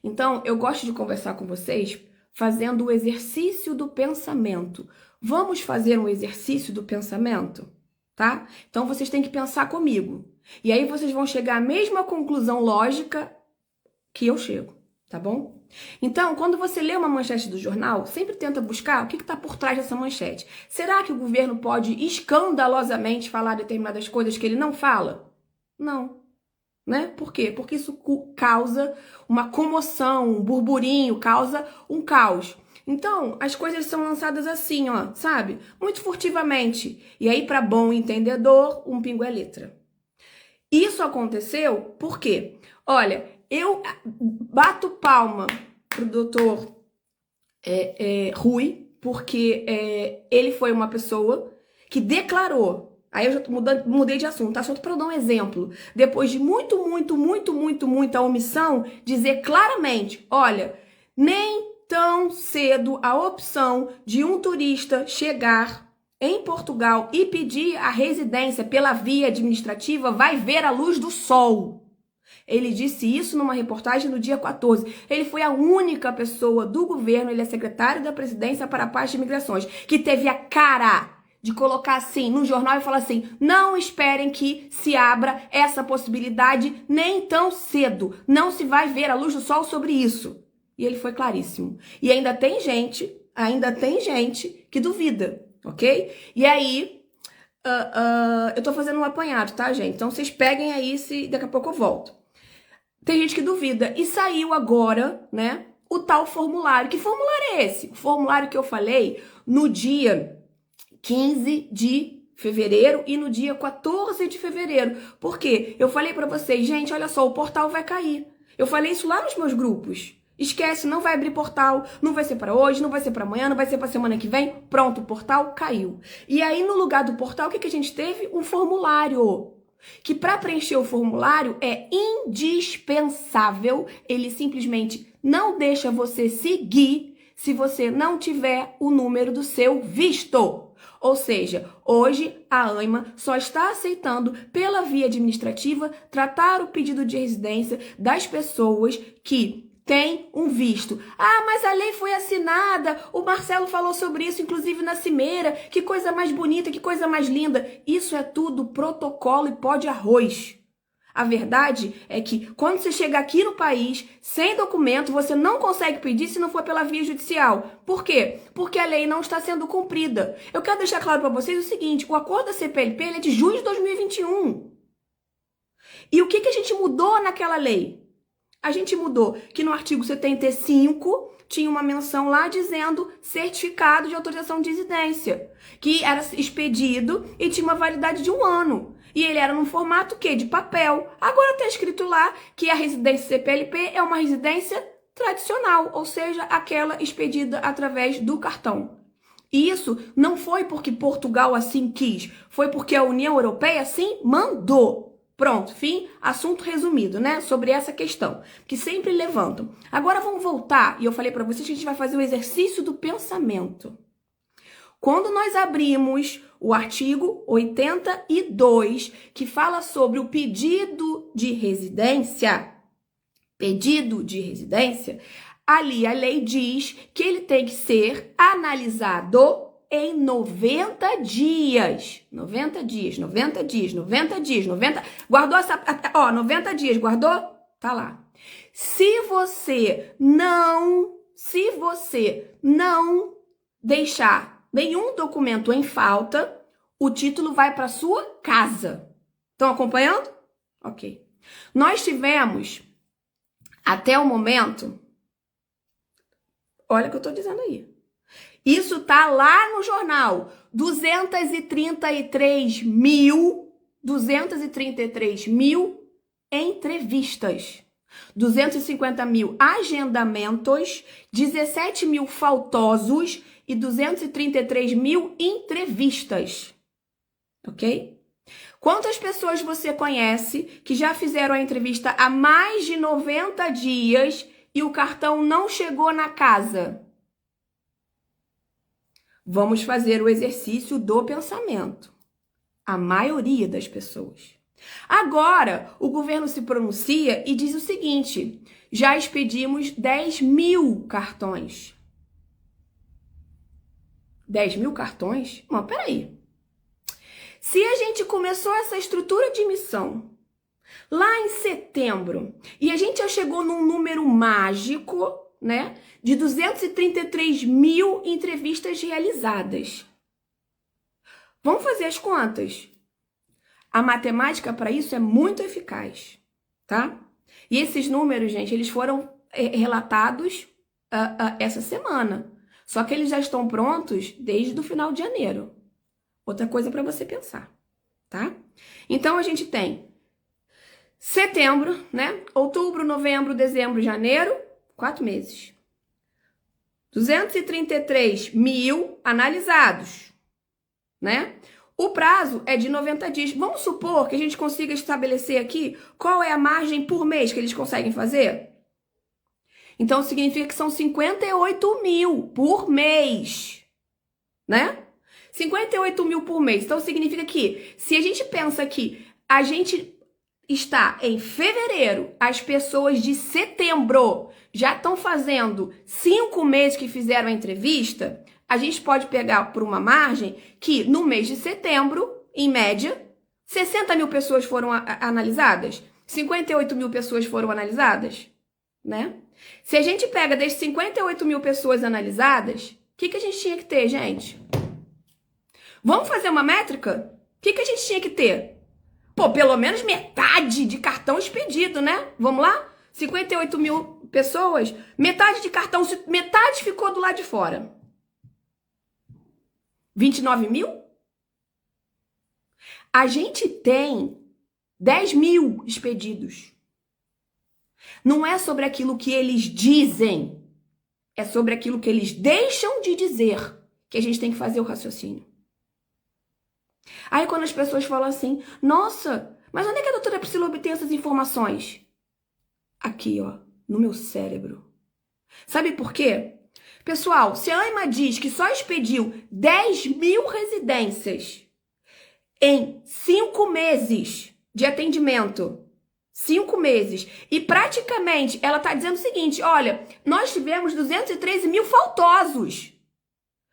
Então, eu gosto de conversar com vocês fazendo o exercício do pensamento. Vamos fazer um exercício do pensamento, tá? Então, vocês têm que pensar comigo. E aí, vocês vão chegar à mesma conclusão lógica que eu chego, tá bom? Então, quando você lê uma manchete do jornal, sempre tenta buscar o que está por trás dessa manchete. Será que o governo pode escandalosamente falar determinadas coisas que ele não fala? Não. Né? Por quê? Porque isso causa uma comoção, um burburinho, causa um caos. Então, as coisas são lançadas assim, ó, sabe? Muito furtivamente. E aí, para bom entendedor, um pingo é letra. Isso aconteceu por quê? Olha, eu bato palma pro doutor Rui, porque ele foi uma pessoa que declarou. Aí eu já mudei de assunto, tá? Só para dar um exemplo. Depois de muita omissão, dizer claramente, olha, nem tão cedo a opção de um turista chegar em Portugal e pedir a residência pela via administrativa vai ver a luz do sol. Ele disse isso numa reportagem no dia 14. Ele foi a única pessoa do governo, ele é secretário da presidência para a paz de imigrações, que teve a cara de colocar assim no jornal e falar assim, não esperem que se abra essa possibilidade nem tão cedo. Não se vai ver a luz do sol sobre isso. E ele foi claríssimo. E ainda tem gente que duvida, ok? E aí, eu tô fazendo um apanhado, tá, gente? Então vocês peguem aí, daqui a pouco eu volto. Tem gente que duvida. E saiu agora, né, o tal formulário. Que formulário é esse? O formulário que eu falei no dia 15 de fevereiro e no dia 14 de fevereiro. Por quê? Eu falei pra vocês, gente, olha só, o portal vai cair. Eu falei isso lá nos meus grupos. Esquece, não vai abrir portal, não vai ser para hoje, não vai ser para amanhã, não vai ser para semana que vem. Pronto, o portal caiu. E aí, no lugar do portal, o que a gente teve? Um formulário. Que para preencher o formulário é indispensável, ele simplesmente não deixa você seguir se você não tiver o número do seu visto. Ou seja, hoje a ANMA só está aceitando pela via administrativa tratar o pedido de residência das pessoas que tem um visto. Ah, mas a lei foi assinada, o Marcelo falou sobre isso, inclusive na cimeira, que coisa mais bonita, que coisa mais linda. Isso é tudo protocolo e pó de arroz. A verdade é que quando você chega aqui no país, sem documento, você não consegue pedir se não for pela via judicial. Por quê? Porque a lei não está sendo cumprida. Eu quero deixar claro para vocês o seguinte, o acordo da CPLP é de junho de 2021. E o que a gente mudou naquela lei? A gente mudou que no artigo 75 tinha uma menção lá dizendo certificado de autorização de residência, que era expedido e tinha uma validade de 1 ano. E ele era num formato o quê? De papel. Agora está escrito lá que a residência CPLP é uma residência tradicional, ou seja, aquela expedida através do cartão. E isso não foi porque Portugal assim quis, foi porque a União Europeia assim mandou. Pronto, fim, assunto resumido, né? Sobre essa questão, que sempre levantam. Agora vamos voltar, e eu falei para vocês que a gente vai fazer o exercício do pensamento. Quando nós abrimos o artigo 82, que fala sobre o pedido de residência, ali a lei diz que ele tem que ser analisado em 90 dias. 90 dias. Guardou essa... Ó, 90 dias, guardou? Tá lá. Se você não deixar nenhum documento em falta, o título vai para sua casa. Estão acompanhando? Ok. Nós tivemos, até o momento... Olha o que eu tô dizendo aí. Isso tá lá no jornal. 233 mil entrevistas. 250 mil agendamentos, 17 mil faltosos e 233 mil entrevistas. Ok? Quantas pessoas você conhece que já fizeram a entrevista há mais de 90 dias e o cartão não chegou na casa? Vamos fazer o exercício do pensamento. A maioria das pessoas. Agora, o governo se pronuncia e diz o seguinte: já expedimos 10 mil cartões. 10 mil cartões? Mas peraí. Se a gente começou essa estrutura de missão lá em setembro e a gente já chegou num número mágico, né, de 233 mil entrevistas realizadas. Vamos fazer as contas. A matemática para isso é muito eficaz, tá? E esses números, gente, eles foram relatados essa semana. Só que eles já estão prontos desde o final de janeiro. Outra coisa para você pensar, tá? Então, a gente tem setembro, né? Outubro, novembro, dezembro, janeiro, 4 meses. 233 mil analisados, né? O prazo é de 90 dias. Vamos supor que a gente consiga estabelecer aqui qual é a margem por mês que eles conseguem fazer? Então, significa que são 58 mil por mês, né? 58 mil por mês. Então, significa que, se a gente pensa que a gente está em fevereiro, as pessoas de setembro já estão fazendo 5 meses que fizeram a entrevista, a gente pode pegar por uma margem que, no mês de setembro, em média, 60 mil pessoas foram analisadas, 58 mil pessoas foram analisadas, né? Se a gente pega das 58 mil pessoas analisadas, o que a gente tinha que ter, gente? Vamos fazer uma métrica? O que a gente tinha que ter? Pô, pelo menos metade de cartão expedido, né? Vamos lá? 58 mil pessoas, metade de cartão, metade ficou do lado de fora. 29 mil? A gente tem 10 mil expedidos. Não é sobre aquilo que eles dizem, é sobre aquilo que eles deixam de dizer que a gente tem que fazer o raciocínio. Aí quando as pessoas falam assim, nossa, mas onde é que a doutora Priscila obtém essas informações? Aqui, ó, no meu cérebro. Sabe por quê? Pessoal, se a AIMA diz que só expediu 10 mil residências em 5 meses de atendimento, 5 meses, e praticamente ela está dizendo o seguinte, olha, nós tivemos 213 mil faltosos.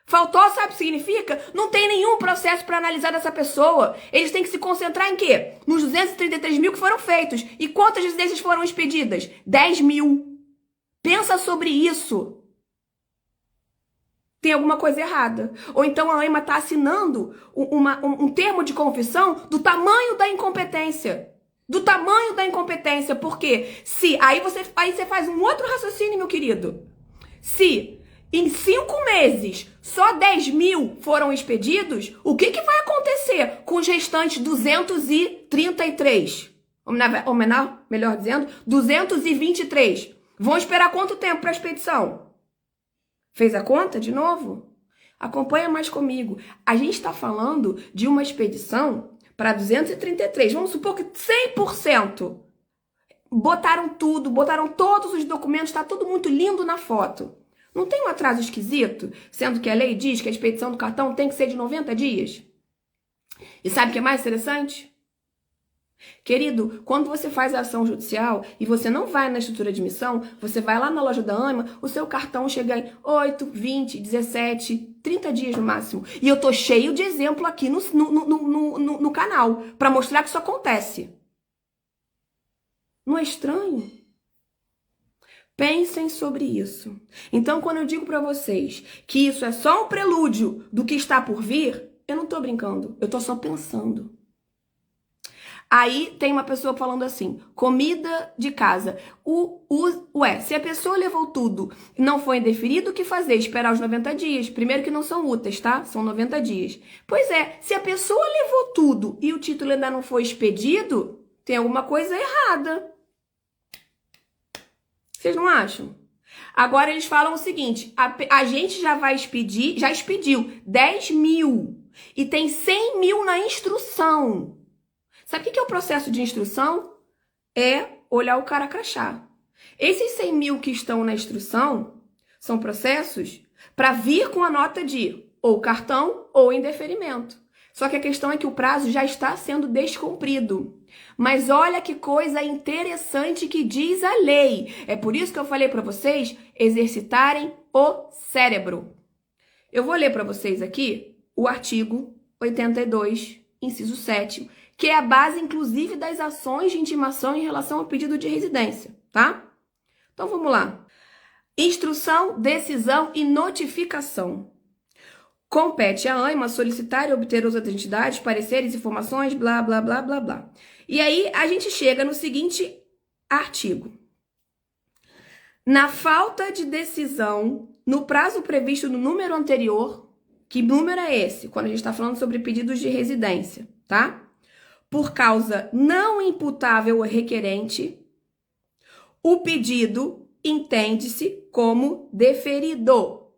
Faltoso, sabe o que significa? Não tem nenhum processo para analisar dessa pessoa. Eles têm que se concentrar em quê? Nos 233 mil que foram feitos. E quantas residências foram expedidas? 10 mil. Pensa sobre isso. Tem alguma coisa errada. Ou então a AIMA está assinando um termo de confissão do tamanho da incompetência. Do tamanho da incompetência. Porque se... Aí você faz um outro raciocínio, meu querido. Se em 5 meses só 10 mil foram expedidos, o que vai acontecer com os restantes 233? Ou melhor dizendo, 223. Vão esperar quanto tempo para a expedição? Fez a conta de novo? Acompanha mais comigo. A gente está falando de uma expedição para 233. Vamos supor que 100%. Botaram tudo, botaram todos os documentos, está tudo muito lindo na foto. Não tem um atraso esquisito? Sendo que a lei diz que a expedição do cartão tem que ser de 90 dias. E sabe o que é mais interessante? Querido, quando você faz a ação judicial e você não vai na estrutura de missão, você vai lá na loja da AIMA, o seu cartão chega em 8, 20, 17, 30 dias no máximo. E eu tô cheio de exemplo aqui no canal para mostrar que isso acontece. Não é estranho? Pensem sobre isso. Então, quando eu digo para vocês que isso é só um prelúdio do que está por vir, eu não tô brincando, eu tô só pensando. Aí tem uma pessoa falando assim, comida de casa. Se a pessoa levou tudo e não foi indeferido, o que fazer? Esperar os 90 dias. Primeiro que não são úteis, tá? São 90 dias. Pois é, se a pessoa levou tudo e o título ainda não foi expedido, tem alguma coisa errada. Vocês não acham? Agora eles falam o seguinte, a gente já vai expedir, já expediu 10 mil e tem 100 mil na instrução. Sabe o que é o processo de instrução? É olhar o cara crachá. Esses 100 mil que estão na instrução são processos para vir com a nota de ou cartão ou indeferimento. Só que a questão é que o prazo já está sendo descumprido. Mas olha que coisa interessante que diz a lei. É por isso que eu falei para vocês exercitarem o cérebro. Eu vou ler para vocês aqui o artigo 82, inciso 7º, que é a base, inclusive, das ações de intimação em relação ao pedido de residência, tá? Então, vamos lá. Instrução, decisão e notificação. Compete à ANMA solicitar e obter as entidades, pareceres, informações, blá, blá, blá, blá, blá. E aí, a gente chega no seguinte artigo. Na falta de decisão, no prazo previsto no número anterior, que número é esse? Quando a gente está falando sobre pedidos de residência, tá? Por causa não imputável ao requerente, o pedido entende-se como deferido.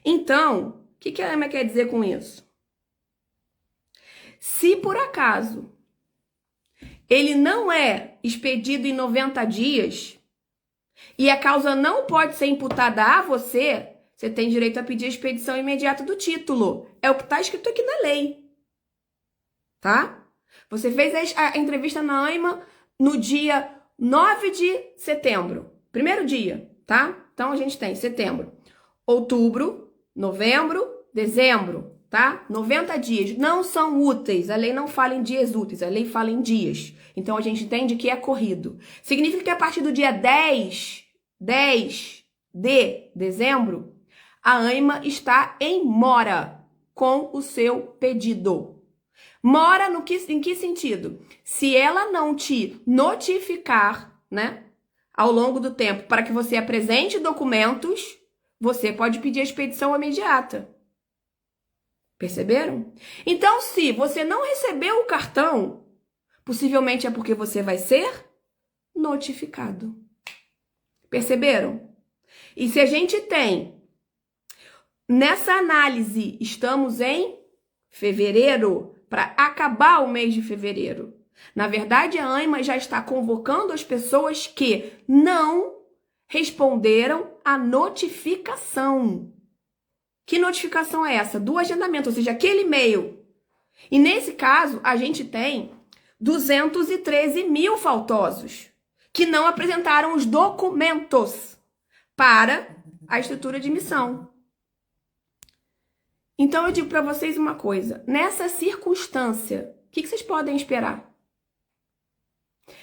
Então, o que a ANMA quer dizer com isso? Se por acaso ele não é expedido em 90 dias e a causa não pode ser imputada a você, você tem direito a pedir a expedição imediata do título. É o que está escrito aqui na lei. Tá? Você fez a entrevista na ANMA no dia 9 de setembro. Primeiro dia, tá? Então, a gente tem setembro, outubro, novembro, dezembro, tá? 90 dias. Não são úteis. A lei não fala em dias úteis. A lei fala em dias. Então, a gente entende que é corrido. Significa que a partir do dia 10 de dezembro, a ANMA está em mora com o seu pedido. Mora em que sentido? Se ela não te notificar, né, ao longo do tempo para que você apresente documentos, você pode pedir a expedição imediata. Perceberam? Então, se você não recebeu o cartão, possivelmente é porque você vai ser notificado. Perceberam? E se a gente tem, nessa análise, estamos em fevereiro, para acabar o mês de fevereiro. Na verdade, a ANMA já está convocando as pessoas que não responderam à notificação. Que notificação é essa? Do agendamento, ou seja, aquele e-mail. E nesse caso, a gente tem 213 mil faltosos que não apresentaram os documentos para a estrutura de admissão. Então, eu digo para vocês uma coisa. Nessa circunstância, o que vocês podem esperar?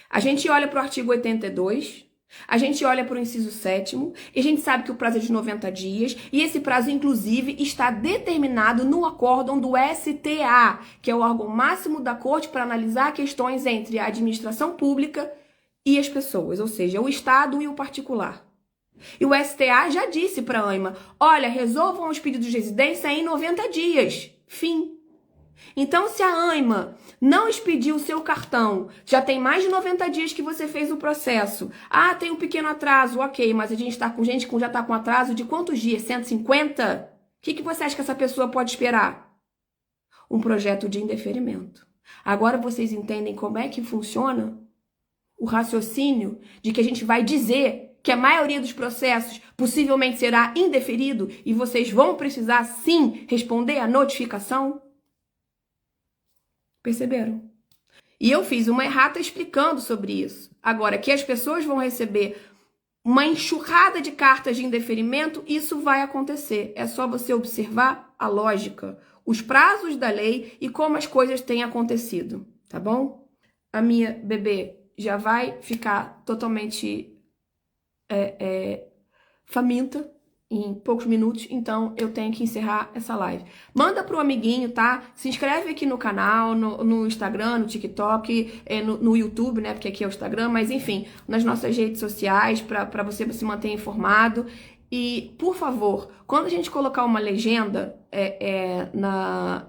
A gente olha para o artigo 82, a gente olha para o inciso 7º, e a gente sabe que o prazo é de 90 dias, e esse prazo, inclusive, está determinado no acórdão do STA, que é o órgão máximo da Corte para analisar questões entre a administração pública e as pessoas, ou seja, o Estado e o particular. E o STA já disse para a ANMA, olha, resolvam os pedidos de residência em 90 dias. Fim. Então, se a ANMA não expediu o seu cartão, já tem mais de 90 dias que você fez o processo. Ah, tem um pequeno atraso, ok, mas a gente está com gente que já está com atraso de quantos dias? 150? O que você acha que essa pessoa pode esperar? Um projeto de indeferimento. Agora vocês entendem como é que funciona o raciocínio de que a gente vai dizer que a maioria dos processos possivelmente será indeferido e vocês vão precisar, sim, responder à notificação? Perceberam? E eu fiz uma errata explicando sobre isso. Agora, que as pessoas vão receber uma enxurrada de cartas de indeferimento, isso vai acontecer. É só você observar a lógica, os prazos da lei e como as coisas têm acontecido, tá bom? A minha bebê já vai ficar totalmente faminta em poucos minutos, então eu tenho que encerrar essa live. Manda pro amiguinho, tá? Se inscreve aqui no canal, no Instagram, no TikTok, no YouTube, né? Porque aqui é o Instagram, mas enfim, nas nossas redes sociais, para você se manter informado. E, por favor, quando a gente colocar uma legenda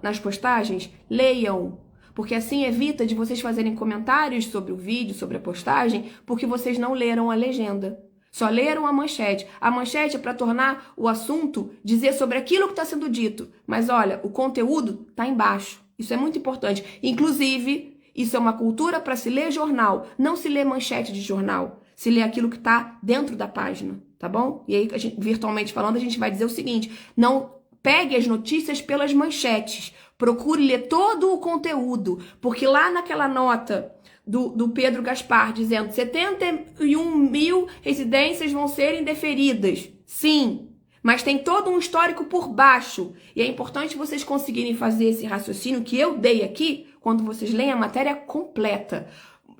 nas postagens, leiam. Porque assim evita de vocês fazerem comentários sobre o vídeo, sobre a postagem, porque vocês não leram a legenda. Só leram a manchete. A manchete é para tornar o assunto dizer sobre aquilo que está sendo dito. Mas olha, o conteúdo está embaixo. Isso é muito importante. Inclusive, isso é uma cultura para se ler jornal. Não se lê manchete de jornal. Se lê aquilo que está dentro da página, tá bom? E aí, virtualmente falando, a gente vai dizer o seguinte. Não pegue as notícias pelas manchetes. Procure ler todo o conteúdo, porque lá naquela nota do Pedro Gaspar, dizendo 71 mil residências vão ser indeferidas. Sim, mas tem todo um histórico por baixo. E é importante vocês conseguirem fazer esse raciocínio que eu dei aqui, quando vocês leem a matéria completa,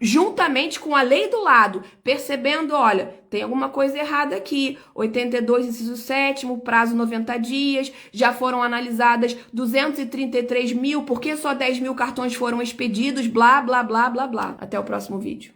juntamente com a lei do lado, percebendo, olha, tem alguma coisa errada aqui, 82, inciso 7º, prazo 90 dias, já foram analisadas 233 mil, por que só 10 mil cartões foram expedidos, blá, blá, blá, blá, blá. Até o próximo vídeo.